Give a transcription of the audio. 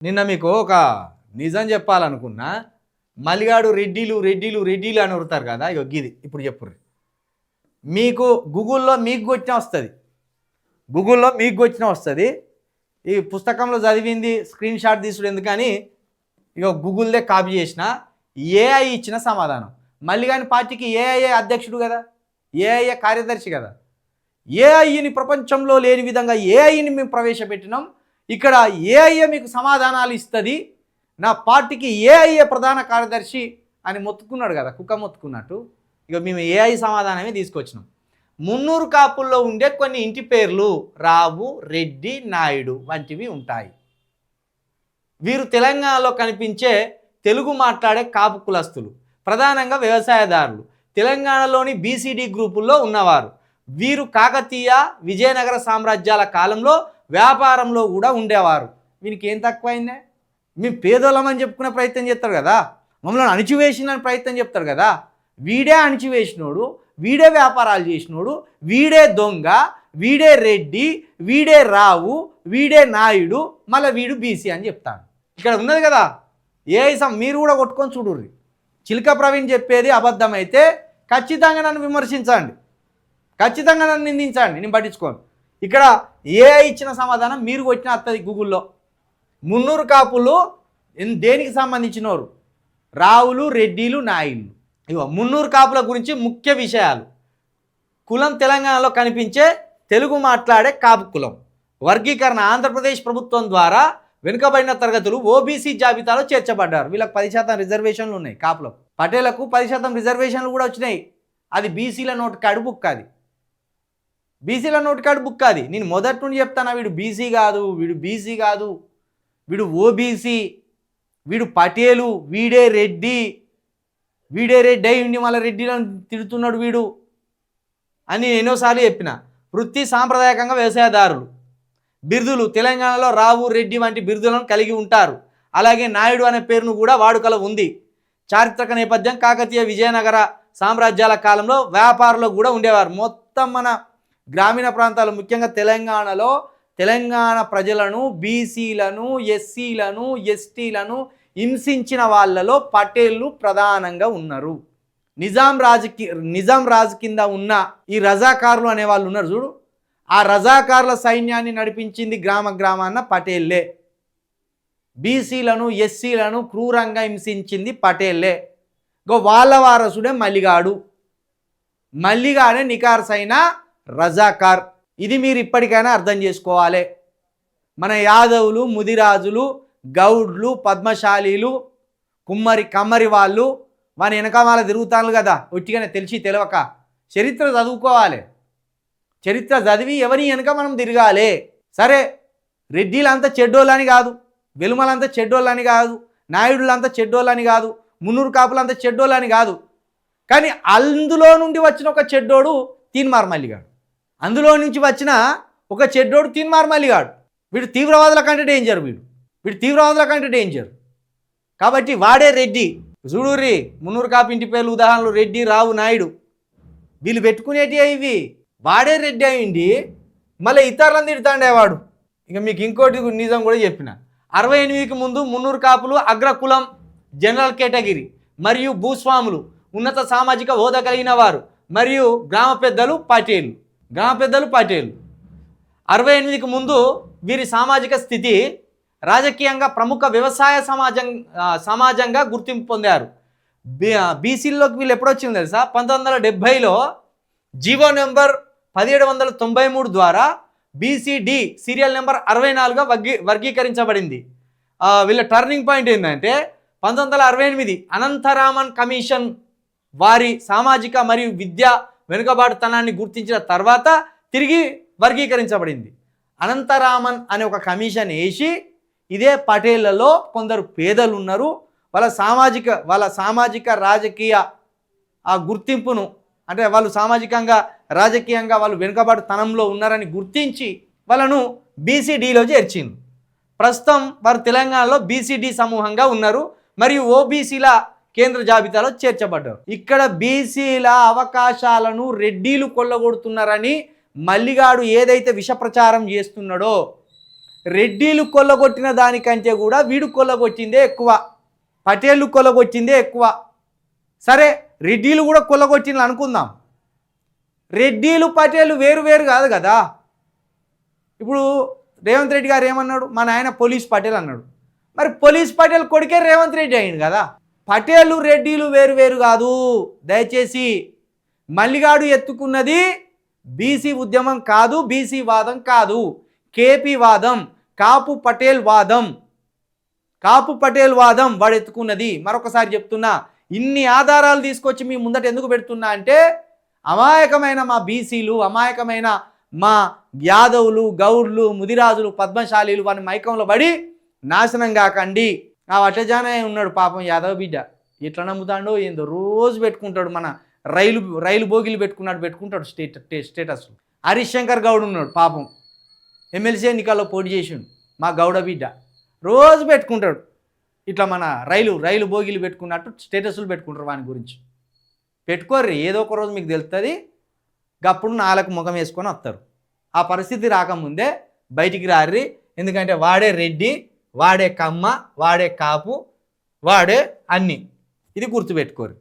నిన్న మీకు ఒక నిజం చెప్పాలనుకున్నా. మల్లిగాడు రెడ్డిలు రెడ్డిలు రెడ్డిలు అని ఉడతారు కదా, ఇగో గిది ఇప్పుడు చెప్పుర్రి. మీకు గూగుల్లో మీకు వచ్చిన వస్తుంది, గూగుల్లో మీకు వచ్చిన వస్తుంది. ఈ పుస్తకంలో చదివింది స్క్రీన్ షాట్ తీసుడు ఎందుకని ఇగో గూగుల్దే కాపీ చేసిన. ఏఐ ఇచ్చిన సమాధానం. మల్లిగాని పార్టీకి ఏఐఏ అధ్యక్షుడు కదా, ఏఐఏ కార్యదర్శి కదా. ఏఐని ప్రపంచంలో లేని విధంగా ఏఐని మేము ప్రవేశపెట్టినాం. ఇక్కడ ఏఐఏ మీకు సమాధానాలు ఇస్తుంది, నా పార్టీకి ఏఐఏ ప్రధాన కార్యదర్శి అని మొత్తుకున్నాడు కదా, కుక్క మొత్తుకున్నట్టు. ఇక మేము ఏఐ సమాధానమే తీసుకొచ్చినాం. మున్నూరు కాపుల్లో ఉండే కొన్ని ఇంటి పేర్లు రావు, రెడ్డి, నాయుడు వంటివి ఉంటాయి. వీరు తెలంగాణలో కనిపించే తెలుగు మాట్లాడే కాపు కులస్తులు, ప్రధానంగా వ్యవసాయదారులు, తెలంగాణలోని బీసీడీ గ్రూపుల్లో ఉన్నవారు. వీరు కాకతీయ విజయనగర సామ్రాజ్యాల కాలంలో వ్యాపారంలో కూడా ఉండేవారు. వీనికి ఏం తక్కువైందే? మేము పేదోళ్ళమని చెప్పుకునే ప్రయత్నం చేస్తారు కదా, మమ్మల్ని అణిచివేసిన ప్రయత్నం చెప్తారు కదా. వీడే అణిచివేసినోడు, వీడే వ్యాపారాలు చేసినోడు, వీడే దొంగ, వీడే రెడ్డి, వీడే రావు, వీడే నాయుడు, మళ్ళీ వీడు బీసీ అని చెప్తాను. ఇక్కడ ఉన్నది కదా ఏఐసం, మీరు కూడా కొట్టుకొని చూడుర్రి. చిలక ప్రవీణ్ చెప్పేది అబద్ధమైతే ఖచ్చితంగా నన్ను విమర్శించండి, ఖచ్చితంగా నన్ను నిందించండి, నేను పట్టించుకోను. ఇక్కడ ఏఐ ఇచ్చిన సమాధానం మీరు కొట్టిన వస్తుంది గూగుల్లో. మున్నూరు కాపులు దేనికి సంబంధించినవారు? రావులు, రెడ్డిలు, నాయుళ్ళు. ఇగో మున్నూరు కాపుల గురించి ముఖ్య విషయాలు. కులం తెలంగాణలో కనిపించే తెలుగు మాట్లాడే కాపు కులం. వర్గీకరణ ఆంధ్రప్రదేశ్ ప్రభుత్వం ద్వారా వెనుకబడిన తరగతులు ఓబీసీ జాబితాలో చేర్చబడ్డారు. వీళ్ళకి 10% రిజర్వేషన్లు ఉన్నాయి. కాపులకు, పటేలకు 10% రిజర్వేషన్లు కూడా వచ్చినాయి. అది బీసీల నోటు కార్డు బుక్, అది బీసీల నోటు కార్డు బుక్. అది నేను మొదటి నుండి చెప్తాను, వీడు బీసీ కాదు, వీడు బీసీ కాదు, వీడు ఓబీసీ, వీడు పటేలు, వీడే రెడ్డి, వీడే రెడ్డి అయ్యిండి మళ్ళీ రెడ్డిలను తిడుతున్నాడు వీడు అని ఎన్నోసార్లు చెప్పిన. వృత్తి సాంప్రదాయకంగా వ్యవసాయదారులు. బిరుదులు తెలంగాణలో రావు, రెడ్డి వంటి బిరుదులను కలిగి ఉంటారు. అలాగే నాయుడు అనే పేరును కూడా వాడుకలో ఉంది. చారిత్రక నేపథ్యం కాకతీయ విజయనగర సామ్రాజ్యాల కాలంలో వ్యాపారంలో కూడా ఉండేవారు. మొత్తం మన గ్రామీణ ప్రాంతాలు, ముఖ్యంగా తెలంగాణలో తెలంగాణ ప్రజలను, బీసీలను, ఎస్సీలను, ఎస్టీలను హింసించిన వాళ్ళలో పటేళ్ళు ప్రధానంగా ఉన్నారు. నిజాం రాజు కింద ఉన్న ఈ రజాకారులు అనే వాళ్ళు ఉన్నారు చూడు, ఆ రజాకారుల సైన్యాన్ని నడిపించింది గ్రామాన్న పటేళ్ళే. బీసీలను, ఎస్సీలను క్రూరంగా హింసించింది పటేళ్ళే. వాళ్ళ వారసుడే మల్లిగాడు. మల్లిగాడే నికార్సైన రజాకార్. ఇది మీరు ఇప్పటికైనా అర్థం చేసుకోవాలి. మన యాదవులు, ముదిరాజులు, గౌడ్లు, పద్మశాలీలు, కమ్మరి వాళ్ళు వాని వెనక వాళ్ళ తిరుగుతాను కదా, ఒట్టిగానే తెలిసి తెలవక. చరిత్ర చదువుకోవాలి, చరిత్ర చదివి ఎవరి వెనక మనం తిరగాలి. సరే, రెడ్డిలంతా చెడ్డోళ్ళని కాదు, వెలుమలంతా చెడ్డోళ్ళని కాదు, నాయుడులంతా చెడ్డోళ్ళని కాదు, మున్నూరు కాపులంతా చెడ్డోళ్ళని కాదు. కానీ అందులో నుండి వచ్చిన ఒక చెడ్డోడు తీన్మార్ మల్లిగాడు. అందులో నుంచి వచ్చిన ఒక చెడ్డోడు తీన్మార్ మల్లిగాడు. వీడు తీవ్రవాదుల కంటే డేంజర్, వీడు తీవ్రవాదుల కంటే డేంజర్. కాబట్టి వాడే రెడ్డి. చూడుర్రి, మున్నూరు కాపు ఇంటి పేర్లు ఉదాహరణలు రెడ్డి, రావు, నాయుడు. వీళ్ళు పెట్టుకునేటి ఇవి. వాడే రెడ్డి అయింది, మళ్ళీ ఇతరులను తిడతాండేవాడు. ఇక మీకు ఇంకోటి నిజం కూడా చెప్పిన. 68కి ముందు మున్నూరు కాపులు అగ్రకులం, జనరల్ కేటగిరీ మరియు భూస్వాములు, ఉన్నత సామాజిక హోదా కలిగిన వారు మరియు గ్రామ పెద్దలు పటేలు. 68కి ముందు వీరి సామాజిక స్థితి రాజకీయంగా ప్రముఖ వ్యవసాయ సమాజంగా గుర్తింపు పొందారు. బీసీల్లోకి వీళ్ళు ఎప్పుడు వచ్చింది తెలుసా? 1970లో జీవో నెంబర్ 1793 ద్వారా బీసీడీ సీరియల్ నెంబర్ 64గా వర్గీకరించబడింది. వీళ్ళ టర్నింగ్ పాయింట్ ఏంటంటే 1968 అనంతరామన్ కమిషన్ వారి సామాజిక మరియు విద్యా వెనుకబాటుతనాన్ని గుర్తించిన తర్వాత తిరిగి వర్గీకరించబడింది. అనంతరామన్ అనే ఒక కమిషన్ వేసి ఇదే పటేళ్లలో కొందరు పేదలు ఉన్నారు, వాళ్ళ సామాజిక రాజకీయ ఆ గుర్తింపును, అంటే వాళ్ళు సామాజికంగా రాజకీయంగా వాళ్ళు వెనుకబాటుతనంలో ఉన్నారని గుర్తించి వాళ్ళను బీసీడీలో చేర్చింది. ప్రస్తుతం వారు తెలంగాణలో బీసీడీ సమూహంగా ఉన్నారు మరియు ఓబీసీల కేంద్ర జాబితాలో చేర్చబడ్డారు. ఇక్కడ బీసీల అవకాశాలను రెడ్డిలు కొల్లగొడుతున్నారని మల్లిగాడు ఏదైతే విష ప్రచారం చేస్తున్నాడో, రెడ్డిలు కొల్లగొట్టిన దానికంటే కూడా వీడు కొల్లగొచ్చిందే ఎక్కువ, పటేళ్ళు కొల్లగొచ్చిందే ఎక్కువ. సరే రెడ్డిలు కూడా కొల్లగొచ్చింది అనుకుందాం, రెడ్డిలు పటేళ్ళు వేరు వేరు కాదు కదా. ఇప్పుడు రేవంత్ రెడ్డి గారు ఏమన్నాడు, మా నాయన పోలీస్ పటేల్ అన్నాడు. మరి పోలీస్ పటేల్ కొడుకే రేవంత్ రెడ్డి అయింది కదా. పటేళ్ళు రెడ్డిలు వేరు వేరు కాదు. దయచేసి మల్లిగాడు ఎత్తుకున్నది బీసీ ఉద్యమం కాదు, బీసీ వాదం కాదు, కేపీ వాదం, కాపు పటేల్ వాదం, కాపు పటేల్ వాదం వాడు ఎత్తుకున్నది. మరొకసారి చెప్తున్నా, ఇన్ని ఆధారాలు తీసుకొచ్చి మీ ముందట ఎందుకు పెడుతున్నా అంటే అమాయకమైన మా బీసీలు, అమాయకమైన మా యాదవులు, గౌడ్లు, ముదిరాజులు, పద్మశాలీలు వాని మైకంలో పడి నాశనం కాకండి. ఆ వటజానే ఉన్నాడు పాపం యాదవ్ బిడ్డ, ఎట్లా నమ్ముతాడో ఏందో, రోజు పెట్టుకుంటాడు మన రైలు బోగిలు పెట్టుకుంటాడు స్టేటస్. హరీష్ శంకర్ గౌడ్ ఉన్నాడు పాపం, ఎమ్మెల్సీ ఎన్నికల్లో పోటీ చేసిండు, మా గౌడ బిడ్డ, రోజు పెట్టుకుంటాడు ఇట్లా మన రైలు బోగిలు పెట్టుకున్నట్టు స్టేటస్లు పెట్టుకుంటారు. వాని గురించి పెట్టుకోర్రి, ఏదో ఒక రోజు మీకు తెలుస్తుంది, గప్పుడు నాలకు ముఖం వేసుకొని వస్తారు. ఆ పరిస్థితి రాకముందే బయటికి రారి. ఎందుకంటే వాడే రెడ్డి, వాడే కమ్మ, వాడే కాపు, వాడే అన్ని, ఇది గుర్తుపెట్టుకోరు.